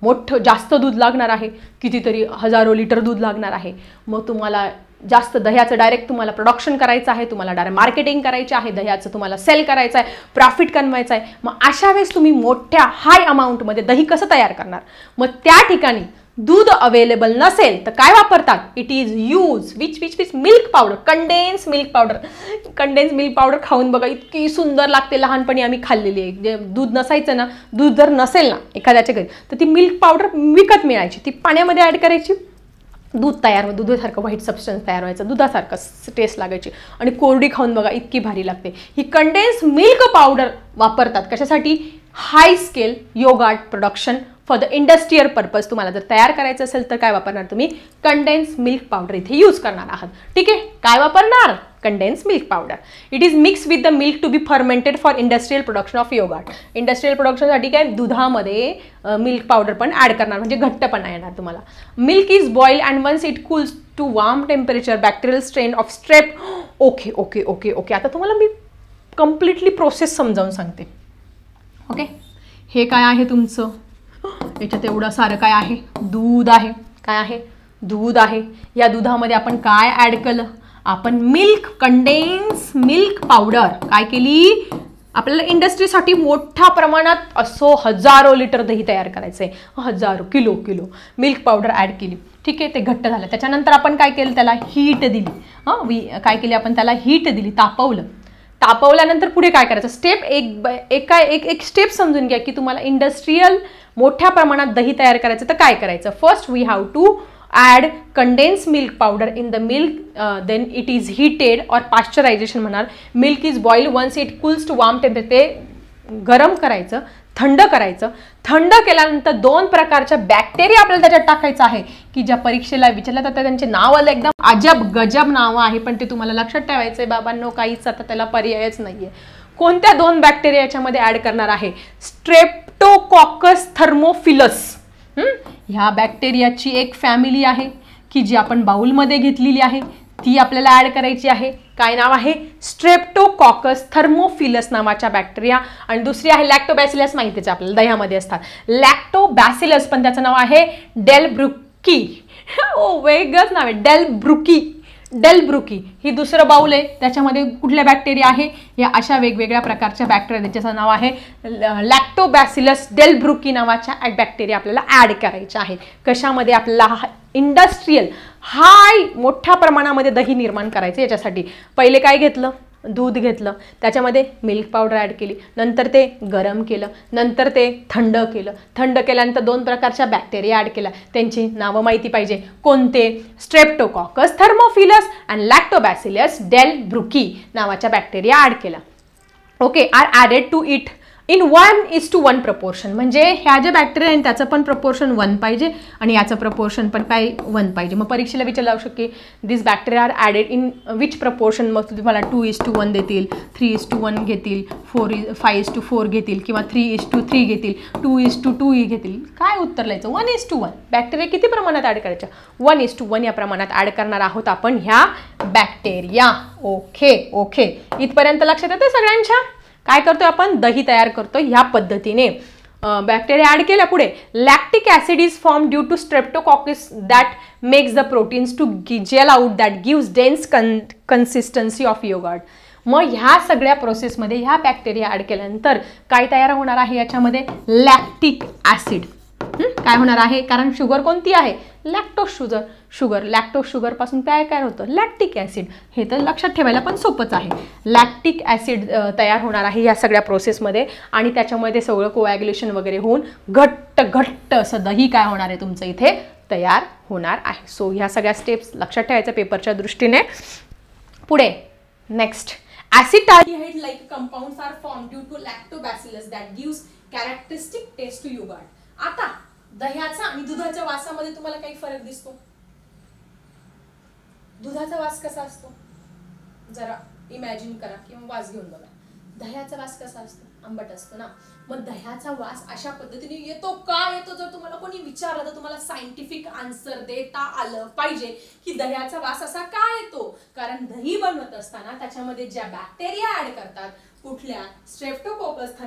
Speaker 1: मोठं जास्त दूध लागणार आहे, कितीतरी हजारो लिटर दूध लागणार आहे. मग तुम्हाला जास्त दह्याचं डायरेक्ट तुम्हाला प्रोडक्शन करायचं आहे, तुम्हाला डायरेक्ट मार्केटिंग करायचं आहे, दह्याचं तुम्हाला सेल करायचं आहे, प्रॉफिट कमवायचं आहे. मग अशा वेळेस तुम्ही मोठ्या हाय अमाऊंटमध्ये दही कसं तयार करणार? मग त्या ठिकाणी दूध अवेलेबल नसेल तर काय वापरतात? It is use which milk powder, condense milk powder. Condense milk powder खाऊन बघा, इतकी सुंदर लागते. लहानपणी आम्ही खाल्लेली आहे. जे दूध नसायचं ना, दूध जर नसेल ना एखाद्याच्या घरी तर ती मिल्क पावडर विकत मिळायची, ती पाण्यामध्ये ॲड करायची, दूध तयार, दुधासारखं व्हाईट सबस्टन्स तयार व्हायचं, दुधासारखं टेस्ट लागायची आणि कोरडी खाऊन बघा इतकी भारी लागते. ही कंडेन्स मिल्क पावडर वापरतात कशासाठी? High scale yogurt production for the industrial purpose. तुम्हाला जर तयार करायचं असेल तर काय वापरणार तुम्ही? कंडेन्स मिल्क पावडर इथे यूज करणार आहात. ठीक आहे, काय वापरणार? Condense milk powder. It is mix with the milk to be fermented for industrial production of yogurt. Industrial प्रोडक्शनसाठी काय दुधामध्ये मिल्क पावडर पण ॲड करणार, म्हणजे घट्टपणा येणार तुम्हाला. Milk is boil and once it cools to warm temperature bacterial strain of strep. Okay okay okay okay आता तुम्हाला मी कम्प्लिटली प्रोसेस समजावून सांगते. ओके, हे काय आहे तुमचं? याच्यात एवढं सारं काय आहे? दूध आहे. काय आहे? दूध आहे. या दुधामध्ये आपण काय ॲड केलं? आपण मिल्क, कंडेन्स मिल्क पावडर काय केली? आपल्याला इंडस्ट्रीसाठी मोठ्या प्रमाणात असो हजारो लिटर दही तयार करायचं आहे, हजारो किलो मिल्क पावडर ॲड केली. ठीक आहे, ते घट्ट झालं. त्याच्यानंतर आपण काय केलं? त्याला हीट दिली. काय केली आपण? त्याला हीट दिली, तापवलं. तापवल्यानंतर पुढे काय करायचं? स्टेप एक स्टेप समजून घ्या की तुम्हाला इंडस्ट्रियल मोठ्या प्रमाणात दही तयार करायचं तर काय करायचं? First we have to add condense milk powder in the milk, then it is heated और पाश्चरायझेशन म्हणणार. Milk is boil once it cools to warm temperature. ते गरम करायचं, थंड करायचं. थंड केल्यानंतर 2 प्रकारच्या बॅक्टेरिया आपल्याला त्याच्यात टाकायचं आहे की ज्या परीक्षेला विचारलं जातं. त्यांचे नाव आलं एकदम अजब गजब नावं आहे, पण ते तुम्हाला लक्षात ठेवायचं आहे बाबांनो, काहीच आता त्याला पर्यायच नाही आहे. कोणत्या 2 बॅक्टेरिया याच्यामध्ये ॲड करणार आहे? Streptococcus thermophilus. ह्या बॅक्टेरियाची एक फॅमिली आहे की जी आपण बाउलमध्ये घेतलेली आहे, ती आपल्याला ॲड करायची आहे. काय नाव आहे? स्ट्रेप्टोकॉकस थर्मोफिलस नावाच्या बॅक्टेरिया. आणि दुसरी आहे लॅक्टोबॅसिलस, माहितीच आपल्याला दह्यामध्ये असतात. लॅक्टोबॅसिलस पण त्याचं नाव आहे डेलब्रुकी. वेगळंच नाव आहे, डेलब्रुकी. ही दुसरं बाउल आहे, त्याच्यामध्ये कुठल्या बॅक्टेरिया आहे? या अशा वेगवेगळ्या प्रकारच्या बॅक्टेरिया, ज्याचं नाव आहे लॅक्टोबॅसिलस डेलब्रुकी नावाच्या बॅक्टेरिया आपल्याला ॲड करायच्या आहेत. कशामध्ये? आपल्याला इंडस्ट्रियल हाय मोठ्या प्रमाणामध्ये दही निर्माण करायचं. याच्यासाठी पहिले काय घेतलं? दूध घेतलं, त्याच्यामध्ये मिल्क पावडर ॲड केली, नंतर ते गरम केलं, नंतर ते थंड केलं. थंड केल्यानंतर 2 प्रकारच्या बॅक्टेरिया ॲड केल्या. त्यांची नावं माहिती पाहिजे. कोणते? Streptococcus thermophilus and Lactobacillus delbrueckii नावाच्या बॅक्टेरिया ॲड केला. Okay, are added to it in 1:1 proportion. म्हणजे ह्या ज्या बॅक्टेरिया आहेत त्याचं पण प्रपोर्शन 1 पाहिजे आणि याचं प्रपोर्शन पण काय 1 पाहिजे. मग परीक्षेला विचारलं जाऊ शकते this bacteria are added in which proportion. मग तुम्हाला 2:1 देतील, 3:1 घेतील, 5:4 घेतील किंवा 3:3 घेतील, 2:2 घेतील. काय उत्तर लिहायचं? 1:1. बॅक्टेरिया किती प्रमाणात ॲड करायच्या? 1:1 या प्रमाणात ॲड करणार आहोत आपण ह्या बॅक्टेरिया. ओके, इथपर्यंत लक्षात येतं सगळ्यांच्या? काय करतोय आपण? दही तयार करतोय ह्या पद्धतीने. बॅक्टेरिया ॲड केल्या. पुढे lactic acid is form due to Streptococcus that makes the proteins to gel out that gives dense consistency of yogurt. मग ह्या सगळ्या प्रोसेसमध्ये ह्या बॅक्टेरिया ॲड केल्यानंतर काय तयार होणार आहे? याच्यामध्ये लॅक्टिक ॲसिड. काय होणार आहे? कारण शुगर कोणती आहे? Lactose sugar. लॅक्टोज शुगरपासून काय होतं? Lactic acid. हे तर लक्षात ठेवायला पण सोपंच आहे. लॅक्टिक ॲसिड तयार होणार आहे या सगळ्या प्रोसेसमध्ये आणि त्याच्यामध्ये सगळं कोॲग्युलेशन वगैरे होऊन घट्ट असं दही काय होणार आहे तुमचं इथे तयार होणार आहे. सो ह्या सगळ्या स्टेप्स लक्षात ठेवायच्या पेपरच्या दृष्टीने. पुढे next, acetaldehyde like compounds are formed due to lactobacillus that gives characteristic taste to yogurt. आता दह्याचा आणि दुधाच्या वासामध्ये तुम्हाला काही फरक दिसतो? दुधाचा वास कसा असतो? जरा इमॅजिन करा किंवा वास घेऊन बघा. दह्याचा वास कसा असतो? आंबट असतो ना. मग दह्याचा वास अशा पद्धतीने येतो का येतो? जर तुम्हाला कोणी विचारलं तर तुम्हाला सायंटिफिक आन्सर देता आलं पाहिजे की दह्याचा वास असा का येतो. कारण दही बनवत असताना त्याच्यामध्ये ज्या बॅक्टेरिया ऍड करतात, कुठल्या स्ट्रेप्टोकोकस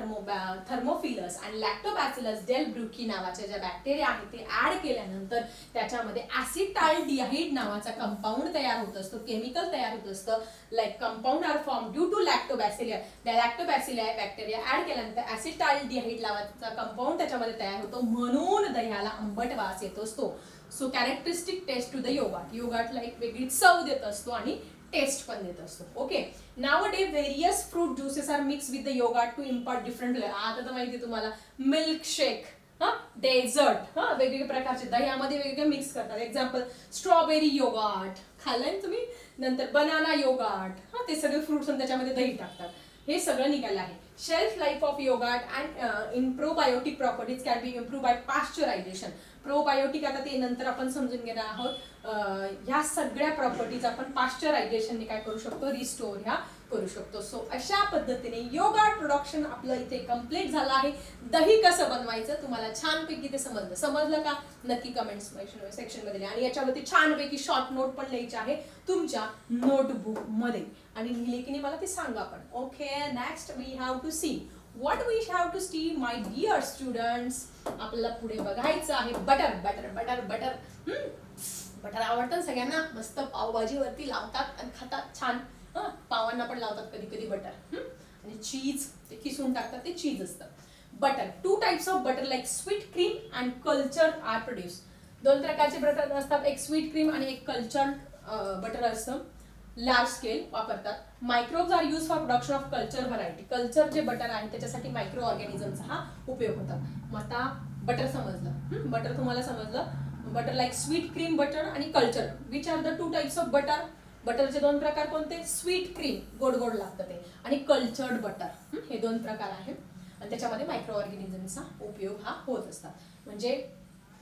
Speaker 1: थर्मोफिलस आणि लॅक्टोबॅसिलस डेल्ब्रुकी नावाच्या ज्या बॅक्टेरिया आहेत ते ऍड केल्यानंतर त्याच्यामध्ये ऍसिटाल्डिहाइड नावाचा कंपाऊंड तयार होत असतो, केमिकल तयार होत असतं. Like compound are form due to lactobacillia. Lactobacillia bacteria add केल्यानंतर ऍसिटाल्डिहाइड नावाचा कंपाऊंड त्याच्यामध्ये तयार होतो, म्हणून दह्याला आंबट वास येत असतो. So characteristic taste to the yogurt. योगार्टला एक वेगळी चव देत असतो आणि टेस्ट पण देत असतो. Okay, nowadays various fruit juices are mix with the yogurt to impart different flavour. आता तर माहिती तुम्हाला मिल्क शेक, डेझर्ट, वेगवेगळे प्रकारचे दह्यामध्ये वेगवेगळे मिक्स करतात. एक्झाम्पल स्ट्रॉबेरी योगार्ट खाल्लंय तुम्ही, नंतर बनाना योगार्ट, ते सगळे फ्रुट्स त्याच्यामध्ये दही टाकतात. हे सगळं निघालं आहे. Shelf life of yogurt and in probiotic properties can be improve by pasteurization. Probiotic आता ते नंतर आपण समजून घेणार आहोत. ह्या सगळ्या प्रॉपर्टीज आपण पाश्चरायझेशनने काय करू शकतो? रिस्टोर ह्या करू शकतो. सो अशा पद्धतीने योगार्ट प्रोडक्शन आपलं इथे कम्प्लीट झालं आहे. दही कसं बनवायचं तुम्हाला छानपैकी ते समजलं का? नक्की कमेंट सेक्शन मध्ये लिहा. आणि याच्यावरती छानपैकी शॉर्ट नोट पण लिहायची आहे तुमच्या नोटबुक मध्ये, आणि लिहिले की नाही मला ते सांगा पण. Okay, next we have to see what we have to see, my dear students. आपल्याला पुढे बघायचं आहे butter. Butter butter butter butter आवडतं सगळ्यांना. मस्त पावभाजीवरती लावतात आणि खातात छान. पावांना पण लावतात कधी कधी बटर. आणि चीज ते किसून टाकतात, ते चीज असतं. Butter, 2 types of butter like sweet cream and culture are produce. 2 प्रकारचे बटर असतात, एक स्वीट क्रीम आणि एक कल्चर्ड बटर असतं. लार्ज स्केल वापरतात. Microbes are use for production of culture variety. Culture जे बटर आहे त्याच्यासाठी मायक्रो ऑर्गॅनिझमचा हा उपयोग होतात. मग आता बटर समजलं, बटर तुम्हाला समजलं. Butter like sweet cream butter आणि culture. Which are the 2 types of butter? बटरचे 2 प्रकार कोणते? स्वीट क्रीम, गोड गोड लागतं ते, आणि कल्चर्ड बटर, हे 2 प्रकार आहेत. आणि त्याच्यामध्ये मायक्रो ऑर्गॅनिझमचा उपयोग हा होत असतात. म्हणजे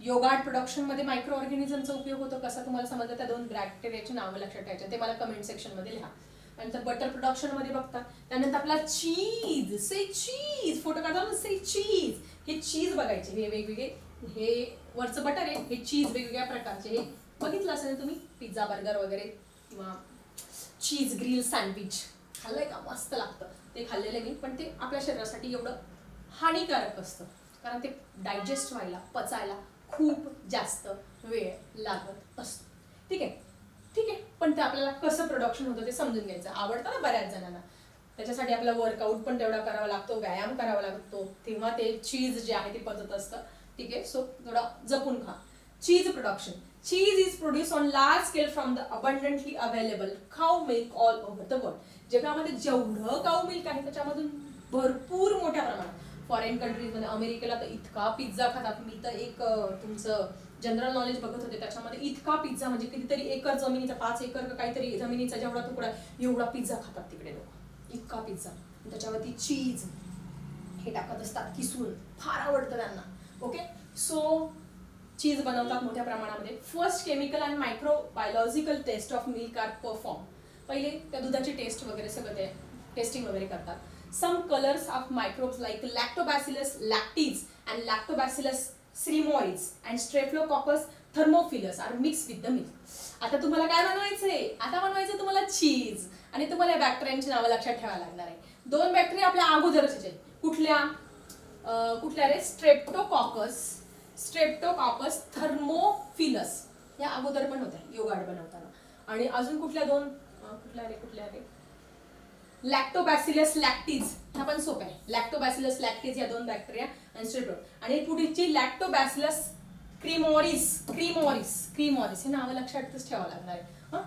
Speaker 1: योगार्ट प्रोडक्शन मध्ये मायक्रो ऑर्गॅनिझमचा उपयोग होतो. कसा तुम्हाला समजलं? त्या 2 बॅक्टेरियाची नावं लक्षात ठेवायचे, ते मला कमेंट सेक्शन मध्ये लिहा. नंतर बटर प्रोडक्शन मध्ये बघता. त्यानंतर आपला चीज, से चीज, फोटो काढताना से चीज, हे चीज बघायचे. हे वेगवेगळे, हे वरचं बटर आहे, हे चीज वेगवेगळ्या प्रकारचे. हे बघितलं असेल तुम्ही, पिझ्झा बर्गर वगैरे किंवा चीज ग्रिल सँडविच खाल्लंय का? मस्त लागतं ते, खाल्लेलं मी. पण ते आपल्या शरीरासाठी एवढं हानिकारक असतं, कारण ते डायजेस्ट व्हायला, पचायला खूप जास्त वेळ लागत असतो. ठीक आहे, ठीक आहे. पण ते आपल्याला कसं प्रोडक्शन होतं ते समजून घ्यायचं. आवडतं ना बऱ्याच जणांना. त्याच्यासाठी आपला वर्कआउट पण तेवढा करावा लागतो, व्यायाम करावा लागतो, तेव्हा ते चीज जे आहे ते पचत असतं. ठीक आहे, सो थोडा जपून खा. Cheese production. Cheese is produce on large scale from the abundantly available cow milk all over the world. जगामध्ये जेवढं काऊ मिल्क आहे त्याच्यामधून भरपूर मोठ्या प्रमाणात. फॉरेन कंट्रीजमध्ये, अमेरिकेला तर इतका पिझ्झा खातात. मी तर एक तुमचं जनरल नॉलेज बघत होते, त्याच्यामध्ये इतका पिझ्झा, म्हणजे कितीतरी एकर जमिनीचा, 5 एकर काहीतरी जमिनीचा जेवढा तुकडा, एवढा पिझ्झा खातात तिकडे लोक. इतका पिझ्झा, त्याच्यावरती चीज हे टाकत असतात किसून, फार आवडतं त्यांना. ओके, सो चीज बनवतात मोठ्या प्रमाणामध्ये. First chemical and microbiological test of milk are perform. पहिले त्या दुधाची टेस्ट वगैरे सगळं ते टेस्टिंग वगैरे करतात. Some colors of microbes like Lactobacillus lactis and Lactobacillus ceremoris and Staphylococcus thermophilus are mixed with the milk. आता तुम्हाला काय बनवायचंय? आता बनवायचं तुम्हाला चीज, आणि तुम्हाला या बॅक्टेरियांची नावं लक्षात ठेवायला लागणार आहे. 2 बॅक्टेरिया आपल्या अगोदरचे. कुठल्या रे? स्ट्रेप्टोकॉकस थर्मोफिलस या अगोदर पण होत्या योगार्ट बनवताना. आणि अजून कुठल्या 2? कुठल्या रे? लॅक्टोबॅसिलस लॅक्टीज, हा पण सोपा आहे. लॅक्टोबॅसिलस लॅक्टीज या 2 बॅक्टेरिया आणि स्ट्रेप्टो. आणि पुढची लॅक्टोबॅसिलस क्रीमोरिस हे नावं लक्षातच ठेवावं लागणार आहे.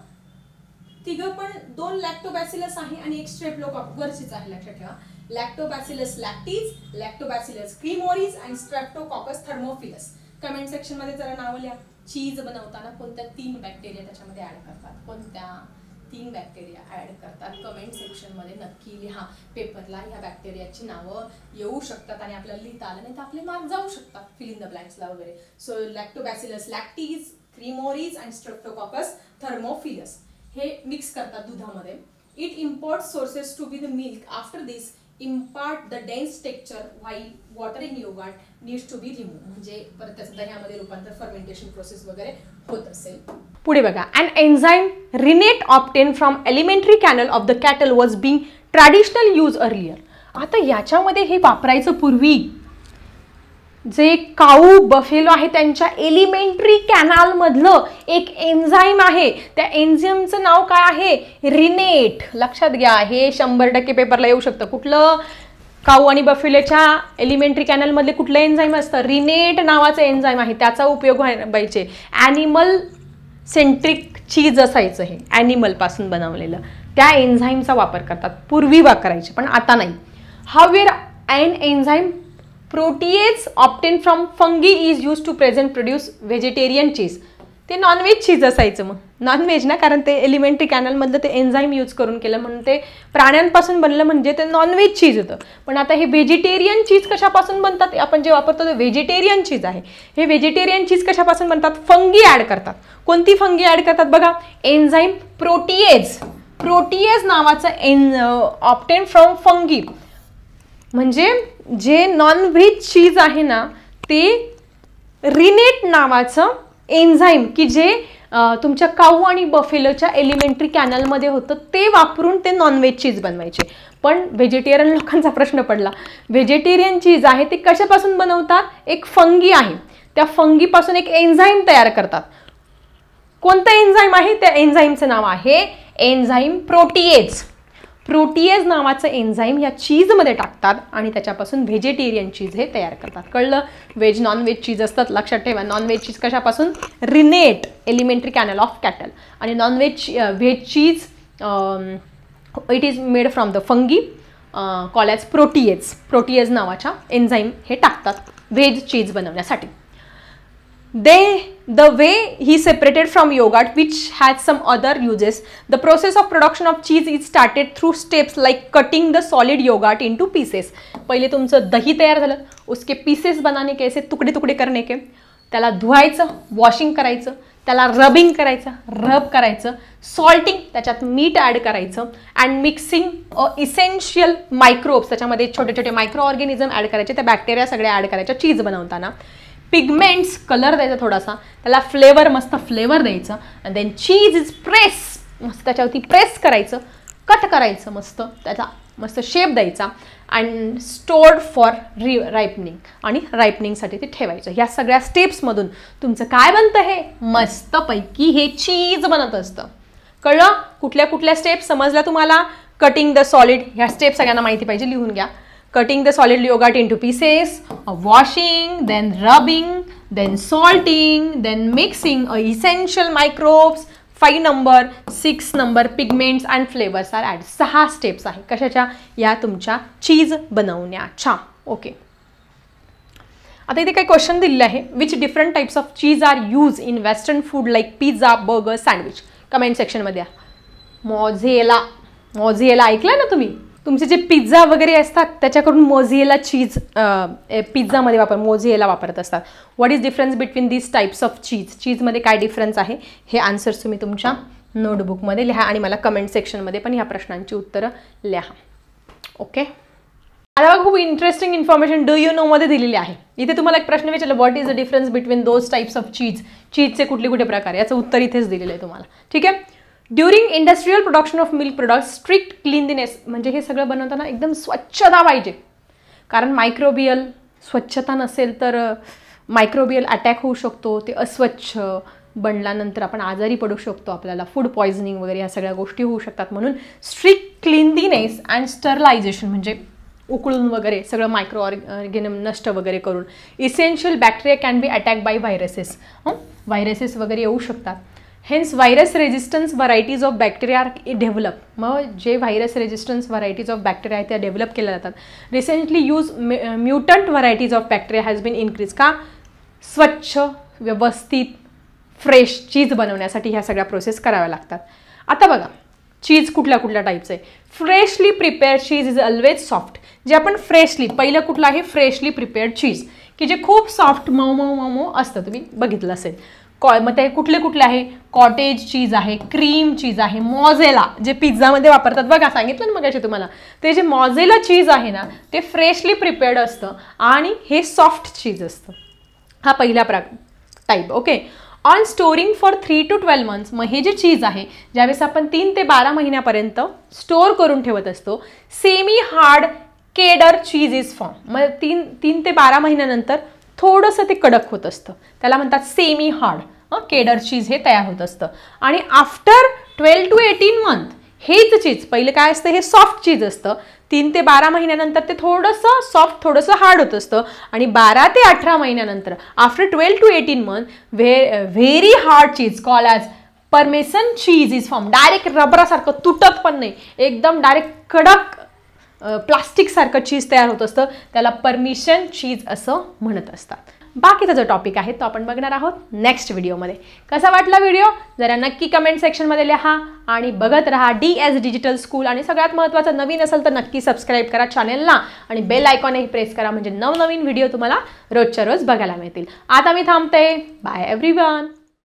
Speaker 1: तिघं पण 2 लॅक्टोबॅसिलस आहे आणि एक स्ट्रेप्टोकॉकस वरचीच आहे, लक्षात ठेवा. लॅक्टोबॅसिलस लॅक्टीज, लॅक्टोबॅसिलस क्रीमोरिस आणि स्ट्रेप्टोकॉकस थर्मोफिलस. कमेंट सेक्शन मध्ये जरा नावं लिहा. चीज बनवताना कोणत्या 3 बॅक्टेरिया त्याच्यामध्ये ऍड करतात? कोणत्या 3 बॅक्टेरिया ऍड करतात? कमेंट सेक्शन मध्ये नक्की लिहा. पेपरला ह्या बॅक्टेरियाची नावं येऊ शकतात आणि आपल्याला लिहिता आलं नाही तर आपले मार्क जाऊ शकतात फिल इन द ब्लँक्सला वगैरे. सो लॅक्टोबॅसिलस लॅक्टीज, क्रीमोरिस आणि स्ट्रेप्टोकॉकस थर्मोफिलस हे मिक्स करतात दुधामध्ये. It import sources to be the milk. After this impart the dense texture while water in yogurt needs to be remove, म्हणजे परत त्याचं दह्यामध्ये रूपांतर फर्मेंटेशन प्रोसेस वगैरे होत असेल. पुढे बघा, an enzyme rennet obtain from alimentary canal of the cattle was being traditional use earlier. आता याच्यामध्ये हे वापरायचं पूर्वी जे काऊ बफेलो आहे त्यांच्या एलिमेंटरी कॅनल मधलं एक एन्झाईम आहे, त्या एन्झाईमचं नाव काय आहे, रिनेट. लक्षात घ्या, हे 100% पेपरला येऊ शकतं. कुठलं, काऊ आणि बफेलोच्या एलिमेंटरी कॅनल मधले कुठलं एन्झाईम असतं, रिनेट नावाचं एन्झाईम आहे. त्याचा उपयोग व्हायचे. ॲनिमल सेंट्रिक चीज असायचं, हे ॲनिमल पासून बनवलेलं, त्या एन्झाईमचा वापर करतात. पूर्वी वापरायचे पण आता नाही. However an enzyme protease obtain from fungi is use to present produce vegetarian cheese. ते नॉनव्हेज चीज असायचं, मग नॉनव्हेज ना, कारण ते एलिमेंटरी कॅनलमधलं ते एन्झाईम यूज करून केलं म्हणून ते प्राण्यांपासून बनलं, म्हणजे ते नॉनव्हेज चीज होतं. पण आता हे व्हेजिटेरियन चीज कशापासून बनतात, आपण जे वापरतो ते व्हेजिटेरियन चीज आहे. हे व्हेजिटेरियन चीज कशापासून बनतात, फंगी ॲड करतात. कोणती फंगी ॲड करतात बघा, एन्झाईम प्रोटीएज. प्रोटीएज नावाचं ऑप्टेन फ्रॉम फंगी, म्हणजे जे नॉनव्हेज चीज आहे ना, ते रिनेट नावाचं एन्झाईम की जे तुमच्या काऊ आणि बफेलोच्या एलिमेंटरी कॅनलमध्ये होतं, ते वापरून ते नॉनव्हेज चीज बनवायचे. पण व्हेजिटेरियन लोकांचा प्रश्न पडला, व्हेजिटेरियन चीज आहे ते कशापासून बनवतात, एक फंगी आहे, त्या फंगीपासून एक एन्झाईम तयार करतात. कोणतं एन्झाईम आहे, त्या एन्झाईमचं नाव आहे एन्झाईम प्रोटीएज. प्रोटीएज नावाचं एन्झाईम या चीजमध्ये टाकतात आणि त्याच्यापासून व्हेजिटेरियन चीज हे तयार करतात. कळलं, व्हेज नॉनव्हेज चीज असतात. लक्षात ठेवा, नॉनव्हेज चीज कशापासून, रिनेट एलिमेंटरी कॅनल ऑफ कॅटल, आणि veg cheese it is made from the fungi call as protease. Protease नावाच्या एन्झाईम हे टाकतात व्हेज चीज बनवण्यासाठी. The way he separated from yogurt, which had some other uses, the process of production of cheese is started through steps like cutting the solid yogurt into pieces. पहिले तुमचं दही तयार झालं, उसके pieces बनाने के, ऐसे तुकडे तुकडे करने के, त्याला धुवायचं, वॉशिंग करायचं, त्याला रबिंग करायचं, रब करायचं, सॉल्टिंग, त्याच्यात मीठ ॲड करायचं, अँड मिक्सिंग इसेन्शियल मायक्रोब्स, त्याच्यामध्ये छोटे छोटे मायक्रो ऑर्गॅनिझम ॲड करायचे, त्या बॅक्टेरिया सगळ्या ॲड करायच्या चीज बनवताना. पिगमेंट्स, कलर द्यायचा थोडासा, त्याला फ्लेवर, मस्त फ्लेवर द्यायचं, आणि देन चीज इज प्रेस, मस्त त्याच्यावरती प्रेस करायचं, कट करायचं, मस्त त्याचा मस्त शेप द्यायचा, अँड स्टोर्ड फॉर रायपनिंग, आणि रायपनिंगसाठी ते ठेवायचं. ह्या सगळ्या स्टेप्समधून तुमचं काय बनतं, हे मस्तपैकी हे चीज बनत असतं. कळलं, कुठल्या कुठल्या स्टेप्स समजल्या तुम्हाला. कटिंग द सॉलिड, ह्या स्टेप सगळ्यांना माहिती पाहिजे, लिहून घ्या. Cutting the solid yogurt into pieces, washing, then rubbing, then salting, then mixing essential microbes. 5 number, 6 number pigments and flavors are added. 6 steps आहे कशाच्या, या तुमच्या चीज बनवण्याच्या. ओके, आता इथे काही क्वेश्चन दिलेले आहे. Which different types of cheese are use in western food like pizza, burger, sandwich. Comment सेक्शनमध्ये. मोझेला ऐकलं ना तुम्ही, तुमचे जे पिझ्झा वगैरे असतात त्याच्याकडून मोझेला चीज पिझ्झामध्ये मोझेला वापरत असतात. What is difference between this types of cheese, चीजमध्ये काय डिफरन्स आहे, हे आन्सर्स तुम्ही तुमच्या नोटबुकमध्ये लिहा आणि मला कमेंट सेक्शनमध्ये पण ह्या प्रश्नांची उत्तरं लिहा. ओके, आता खूप interesting information do you know मध्ये दिलेली आहे. इथे तुम्हाला एक प्रश्न विचारला, what is the difference between those types of cheese, चीजचे कुठले कुठे प्रकार, याचं उत्तर इथेच दिलेलं आहे तुम्हाला. ठीक आहे. During industrial production of milk products strict cleanliness, म्हणजे हे सगळं बनवताना एकदम स्वच्छता पाहिजे, कारण मायक्रोबियल स्वच्छता नसेल तर मायक्रोबियल अटॅक होऊ शकतो. ते अस्वच्छ बनल्यानंतर आपण आजारी पडू शकतो, आपल्याला फूड पॉयझनिंग वगैरे ह्या सगळ्या गोष्टी होऊ शकतात. म्हणून स्ट्रिक्ट क्लीनलीनेस अँड स्टरलायझेशन, म्हणजे उकळून वगैरे सगळं मायक्रो ऑर्गॅनिझम नष्ट वगैरे करून. Essential bacteria can be attack by viruses, viruses वगैरे येऊ शकतात. Hence virus resistance varieties of bacteria are develop. मग जे virus resistance varieties of bacteria आहेत त्या डेव्हलप केल्या जातात. Recently use mutant varieties of bacteria has been increase. का, स्वच्छ व्यवस्थित फ्रेश चीज बनवण्यासाठी ह्या सगळ्या प्रोसेस कराव्या लागतात. आता बघा, चीज कुठल्या कुठल्या टाईपचं आहे. Freshly prepared cheese is always soft. जे आपण फ्रेशली, पहिलं कुठलं आहे, फ्रेशली प्रिपेअर्ड चीज, की जे खूप सॉफ्ट मऊ मऊ मऊ मऊ असतं, तुम्ही बघितलं असेल. मग ते कुठले कुठले आहे, कॉटेज चीज आहे, क्रीम चीज आहे, मॉझेला जे पिझ्झामध्ये वापरतात बघा, सांगितलं ना मगाशी तुम्हाला, ते जे मॉझेला चीज आहे ना ते फ्रेशली प्रिपेअर्ड असतं आणि हे सॉफ्ट चीज असतं. हा पहिला type. Okay. On storing for 3 to 12 months, मग हे जे चीज आहे ज्यावेळेस आपण 3 ते 12 महिन्यापर्यंत स्टोअर करून ठेवत असतो, semi hard cadre cheese is form. मग 3 ते 12 महिन्यानंतर थोडंसं ते कडक होत असतं, त्याला म्हणतात सेमी हार्ड केडर चीज हे तयार होत असतं. आणि आफ्टर 12 to 18 months हेच चीज, पहिले काय असतं, हे सॉफ्ट चीज असतं, 3 ते 12 महिन्यानंतर ते थोडंसं सॉफ्ट थोडंसं हार्ड होत असतं. आणि 12 ते 18 महिन्यानंतर after 12 to 18 months very hard cheese call as parmesan cheese is form. Direct रबरासारखं तुटत पण नाही, एकदम डायरेक्ट कडक प्लास्टिक सारखं चीज तयार होत असतं, त्याला परमिशन चीज असं म्हणत असतात. बाकीचा जो टॉपिक आहे तो आपण बघणार आहोत नेक्स्ट व्हिडिओमध्ये. कसा वाटला व्हिडिओ जरा नक्की कमेंट सेक्शनमध्ये लिहा आणि बघत राहा DS डिजिटल स्कूल. आणि सगळ्यात महत्त्वाचं, नवीन असेल तर नक्की सबस्क्राईब करा चॅनेलला आणि बेल आयकॉनही प्रेस करा, म्हणजे नवनवीन व्हिडिओ तुम्हाला रोजच्या रोज बघायला मिळतील. आता मी थांबते. Bye everyone.